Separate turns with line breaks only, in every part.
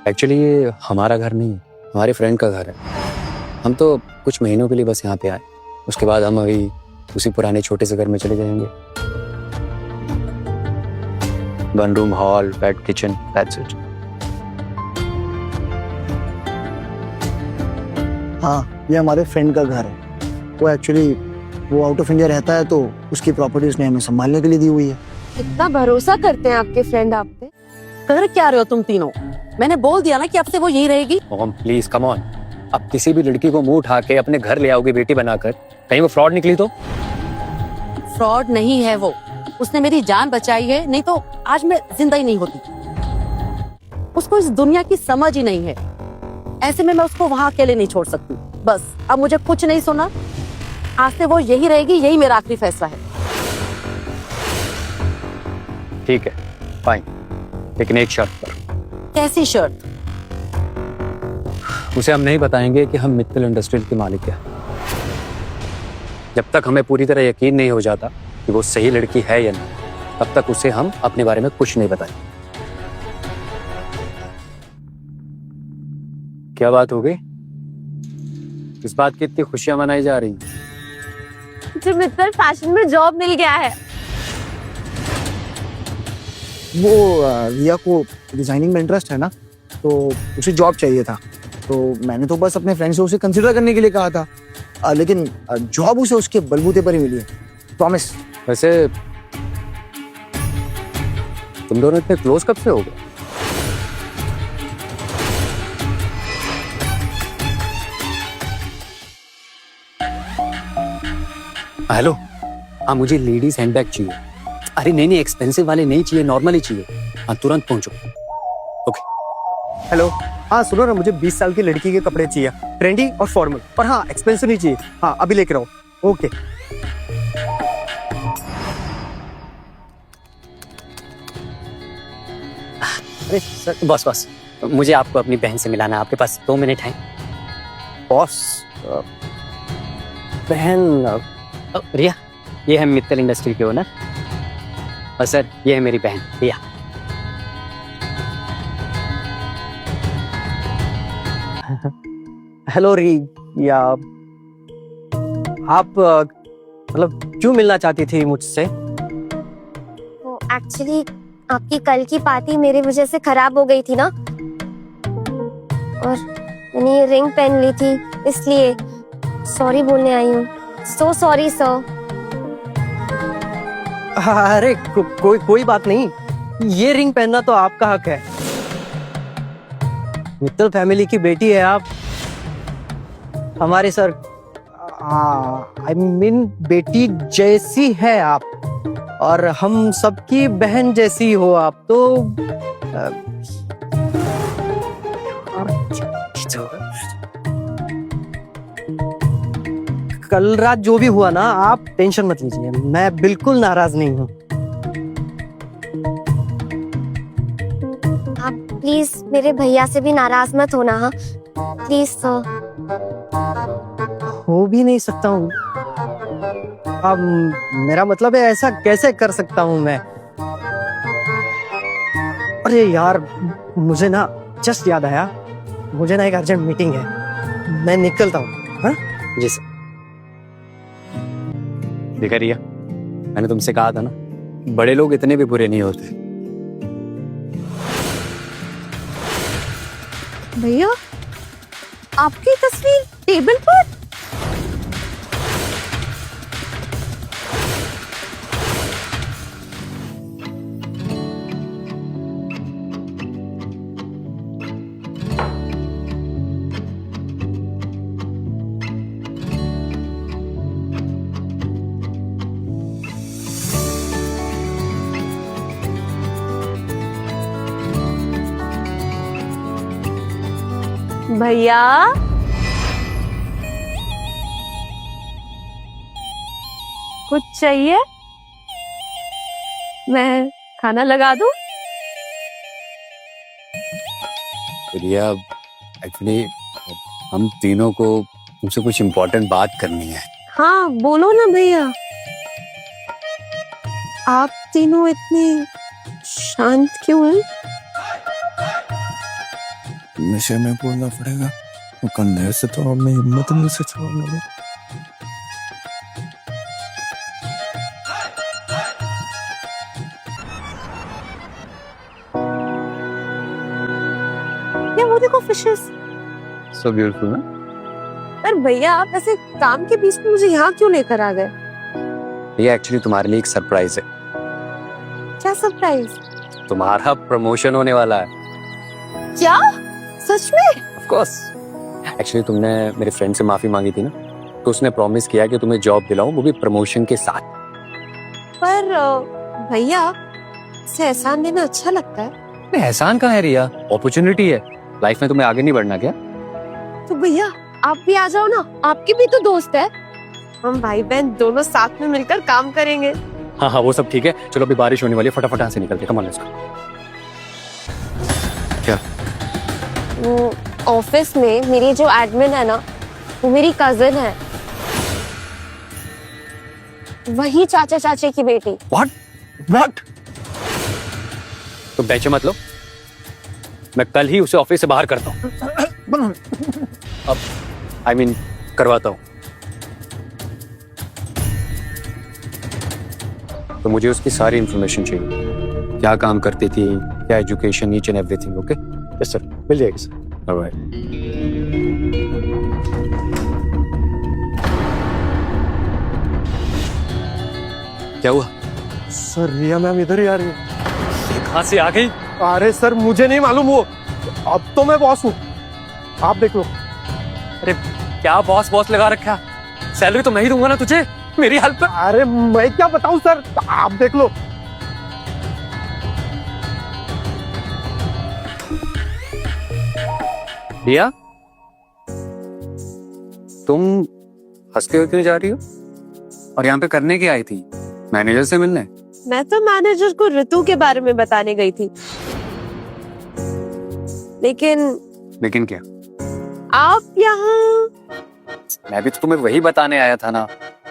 Actually ये हमारा घर नहीं है, हमारे फ्रेंड का घर है। हम तो कुछ महीनों के लिए बस यहाँ पे आए, उसके बाद हम अभी उसी पुराने छोटे से घर में चले जाएंगे। 1 room hall, bed, kitchen, that's it.
हाँ, ये हमारे फ्रेंड का घर है। वो आउट ऑफ इंडिया रहता है, तो उसकी प्रॉपर्टी उसने हमें संभालने के लिए दी हुई है।
इतना भरोसा करते हैं आपके फ्रेंड आप पे।
कर क्या रहे हो तुम तीनों? मैंने बोल दिया ना कि अब से वो यही रहेगी।
Mom please come on. अब किसी भी लड़की को मुंह उठा के अपने घर ले आओगे बेटी बनाकर, कहीं वो फ्रॉड निकली तो?
फ्रॉड नहीं है वो, उसने मेरी जान बचाई है, नहीं तो आज मैं जिंदा ही नहीं होती। उसको इस दुनिया की समझ ही नहीं है, ऐसे में मैं उसको वहां अकेले नहीं छोड़ सकती। बस अब मुझे कुछ नहीं सुना, आज से वो यही रहेगी, यही मेरा आखिरी फैसला है।
ठीक है, फाइन, लेकिन एक शर्त पर।
कैसी शर्त?
उसे हम नहीं बताएंगे कि हम मित्तल इंडस्ट्रियल के मालिक हैं, जब तक हमें पूरी तरह यकीन नहीं हो जाता कि वो सही लड़की है या नहीं, तब तक उसे हम अपने बारे में कुछ नहीं बताएंगे। क्या बात हो गई? इस बात की इतनी खुशियां मनाई जा रही हैं?
मुझे मित्तल फैशन में जॉब मिल गया है।
वो रिया को डिजाइनिंग में इंटरेस्ट है ना, तो उसे जॉब चाहिए था। तो मैंने तो बस अपने फ्रेंड से उसे कंसिडर करने के लिए कहा था, लेकिन जॉब उसे उसके बलबूते पर ही मिली है, प्रॉमिस।
वैसे तुम दोनों इतने क्लोज कब से हो गए? हेलो, हाँ मुझे लेडीज हैंडबैग चाहिए। अरे नहीं, एक्सपेंसिव वाले नहीं चाहिए, नॉर्मल ही चाहिए। हाँ तुरंत पहुंचो। ओके।
हेलो, हाँ सुनो ना, मुझे 20 साल की लड़की के कपड़े चाहिए, ट्रेंडी और फॉर्मल, और हाँ एक्सपेंसिव नहीं चाहिए। हाँ अभी लेकर आओ। ओके।
अरे सर, बॉस मुझे आपको अपनी बहन से मिलाना है, आपके पास 2 मिनट हैं?
बॉस, बहन?
रिया, ये है मित्तल इंडस्ट्री के ओनर, और सर ये है मेरी बहन रिया।
हेलो रिया, आप मतलब क्यों मिलना चाहती थी मुझसे?
वो एक्चुअली आपकी कल की पार्टी मेरी वजह से खराब हो गई थी ना, और मैंने ये रिंग पहन ली थी, इसलिए सॉरी बोलने आई हूँ। So sorry sir.
अरे कोई बात नहीं, ये रिंग पहनना तो आपका हक है। मित्तल फैमिली की बेटी है आप, हमारे सर आई मीन बेटी जैसी है आप, और हम सबकी बहन जैसी हो आप। तो कल रात जो भी हुआ ना, आप टेंशन मत लीजिए, मैं बिल्कुल नाराज नहीं हूँ।
आप प्लीज मेरे भैया से भी नाराज मत होना। हाँ प्लीज सर।
हो भी नहीं सकता हूँ। अब मेरा मतलब है, ऐसा कैसे कर सकता हूँ मैं? अरे यार, मुझे ना जस्ट याद आया, मुझे ना एक अर्जेंट मीटिंग है, मैं निकलता हूँ। हाँ
जी सर। देखा रिया, मैंने तुमसे कहा था ना, बड़े लोग इतने भी बुरे नहीं होते।
भैया, आपकी तस्वीर टेबल पर?
भैया, कुछ चाहिए? मैं खाना लगा दूं?
रिया, एक्चुअली हम तीनों को तुमसे कुछ इम्पोर्टेंट बात करनी है।
हाँ बोलो ना भैया। आप तीनों इतने शांत क्यों हैं?
नशे में बोलना पड़ेगा, वो कंधे से तो हमें हिम्मत नहीं से छोड़ने दो।
क्या वो देखो फिशेस।
सो ब्यूटीफुल ना।
पर भैया आप ऐसे काम के बीच में मुझे यहाँ क्यों लेकर आ गए?
ये एक्चुअली तुम्हारे लिए एक सरप्राइज है।
क्या सरप्राइज?
तुम्हारा प्रमोशन होने वाला है।
क्या सच में?
Of course. एक्चुअली तुमने मेरे फ्रेंड से माफी मांगी थी ना, तो उसने प्रॉमिस किया कि तुम्हें जॉब दिलाऊं, वो भी प्रमोशन के साथ।
पर भैया इसे एहसान देना अच्छा लगता है।
नहीं, एहसान कहाँ है रिया, अपॉर्चुनिटी है। लाइफ में तुम्हें आगे नहीं बढ़ना क्या?
तो भैया आप भी आ जाओ ना, आपके भी तो दोस्त है। हम भाई बहन दोनों साथ में मिलकर काम करेंगे।
हाँ हाँ वो सब ठीक है, चलो अभी बारिश होने वाली है, फटाफट यहाँ से निकलते, कम ऑन लेट्स गो। क्या?
वो ऑफिस में मेरी जो एडमिन है ना, वो मेरी कजिन है, वही चाचा चाची की बेटी।
व्हाट? तो बेंच मत लो, मैं कल ही उसे ऑफिस से बाहर करता हूँ। अब I mean, करवाता हूँ। तो मुझे उसकी सारी इंफॉर्मेशन चाहिए, क्या काम करती थी, क्या education, each and everything. Okay? Yes sir, मिल जाएगी सर। ऑलराइट। क्या हुआ?
सर रिया मैम इधर ही आ रही है।
ये कहाँ से आ गई?
अरे सर मुझे नहीं मालूम, वो अब तो मैं बॉस हूँ, आप देख लो।
अरे क्या बॉस बॉस लगा रखा, सैलरी तो मैं ही दूंगा ना तुझे, मेरी हेल्प कर।
अरे मैं क्या बताऊं सर, आप देख लो।
रिया, तुम हंसते हुए क्यों जा रही हो? और यहाँ पे करने क्या आई थी? मैनेजर से मिलने?
मैं तो मैनेजर को ऋतु के बारे में बताने गई थी, लेकिन
क्या?
आप यहाँ।
मैं भी तो तुम्हें वही बताने आया था ना,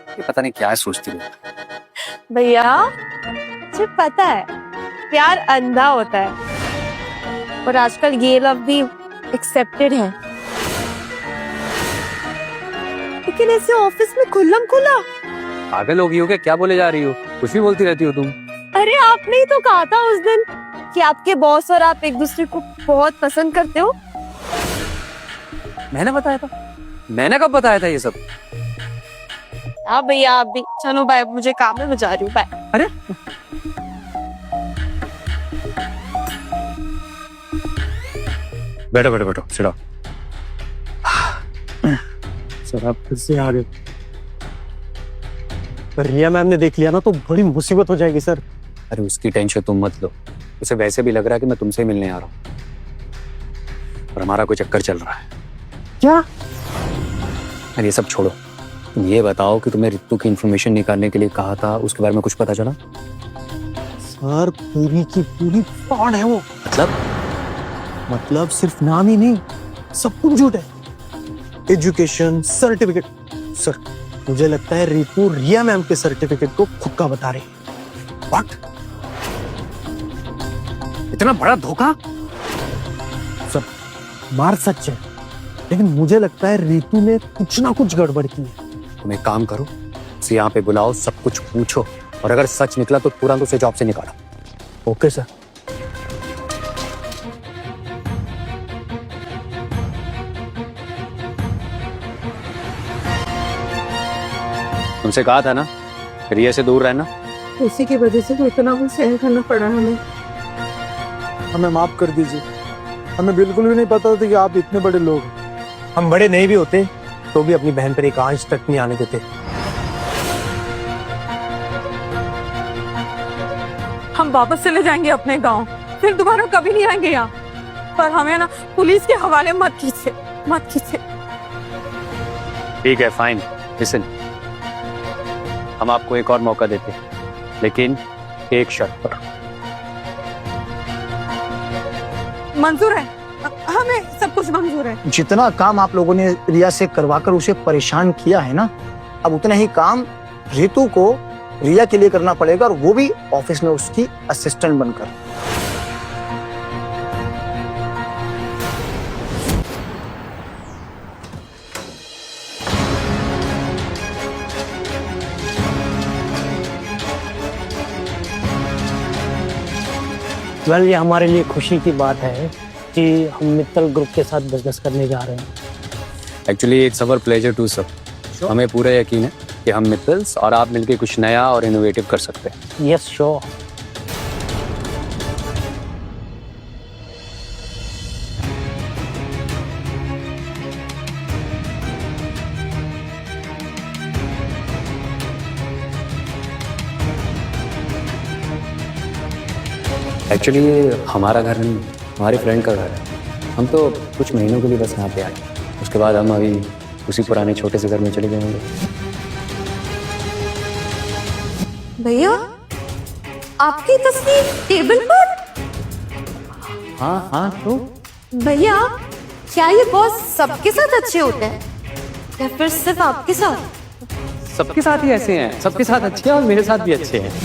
ये पता नहीं क्या सोचती हो।
भैया मुझे पता है प्यार अंधा होता है, और आजकल ये लव भी एक्सेप्टेड है, लेकिन ऐसे ऑफिस में खुल्लम खुला।
पागल हो गई हो क्या? क्या बोले जा रही हो? कुछ भी बोलती रहती हो तुम।
अरे आपने ही तो कहा था उस दिन कि आपके बॉस और आप एक दूसरे को बहुत पसंद करते हो।
मैंने बताया था? मैंने कब बताया था ये सब?
हाँ भैया आप भी चलो, बाय, मुझे काम है, मैं जा रही हूँ, बाय।
अरे बैठो बैठो बैठो, सिट डाउन।
सर आप फिर से आ गए। पर रिया मैम ने देख लिया ना तो बड़ी मुसीबत हो जाएगी सर।
अरे उसकी टेंशन तुम मत लो, उसे वैसे भी लग रहा है कि मैं तुमसे ही मिलने आ रहा हूँ, और हमारा कोई चक्कर चल रहा है।
क्या?
अरे ये सब छोड़ो, तुम ये बताओ कि तुम्हें रितु की इंफॉर्मेशन निकालने के लिए कहा था, उसके बारे में कुछ पता चला?
सर पूरी की पूरी फ्रॉड है वो। मतलब सिर्फ नाम ही नहीं, सब कुछ झूठ है। Education, certificate. सर मुझे लगता है रितु रिया मैम के सर्टिफिकेट को खुक्का बता रही है।
व्हाट? इतना बड़ा धोखा?
सर मार सच है, लेकिन मुझे लगता है रितु ने कुछ ना कुछ गड़बड़ की है।
तुम एक काम करो, उसे यहाँ पे बुलाओ, सब कुछ पूछो, और अगर सच निकला तो तुरंत उसे जॉब से निकालो।
Okay sir.
तुमसे कहा था ना रिया से दूर रहना।
उसी की वजह से तो इतना कुछ सहन करना पड़ा हमें।
हमें माफ कर दीजिए, हमें बिल्कुल भी नहीं पता था कि आप इतने बड़े लोग हैं। हम बड़े नहीं भी होते तो भी अपनी बहन पर एक आंच तक नहीं आने देते।
हम वापस चले जाएंगे अपने गांव, फिर दोबारा कभी नहीं आएंगे यहाँ। पर हमें ना पुलिस के हवाले मत कीजिए, मत कीजिए।
ठीक है, फाइन। लिसन, हम आपको एक और मौका देते हैं, लेकिन एक शर्त पर।
मंजूर है, हमें सब कुछ मंजूर है।
जितना काम आप लोगों ने रिया से करवाकर उसे परेशान किया है ना, अब उतना ही काम रितु को रिया के लिए करना पड़ेगा, और वो भी ऑफिस में उसकी असिस्टेंट बनकर।
वेल, ये हमारे लिए खुशी की बात है कि हम मित्तल ग्रुप के साथ बिजनेस करने जा रहे हैं।
Actually it's our pleasure to सब। हमें पूरा यकीन है कि हम मित्तल्स और आप मिलकर कुछ नया और इनोवेटिव कर सकते हैं।
Yes, sure.
एक्चुअली ये हमारा घर नहीं, हमारी फ्रेंड का घर है। हम तो कुछ महीनों के लिए बस यहाँ पे आए, उसके बाद हम अभी उसी पुराने छोटे से घर में चले जाएंगे।
भैया, आपकी तस्वीर टेबल पर?
हाँ हाँ, तो
भैया, क्या ये बॉस सबके साथ अच्छे होते हैं या फिर सिर्फ आपके साथ?
सबके साथ ही ऐसे हैं, सबके साथ अच्छे हैं और मेरे साथ भी अच्छे हैं।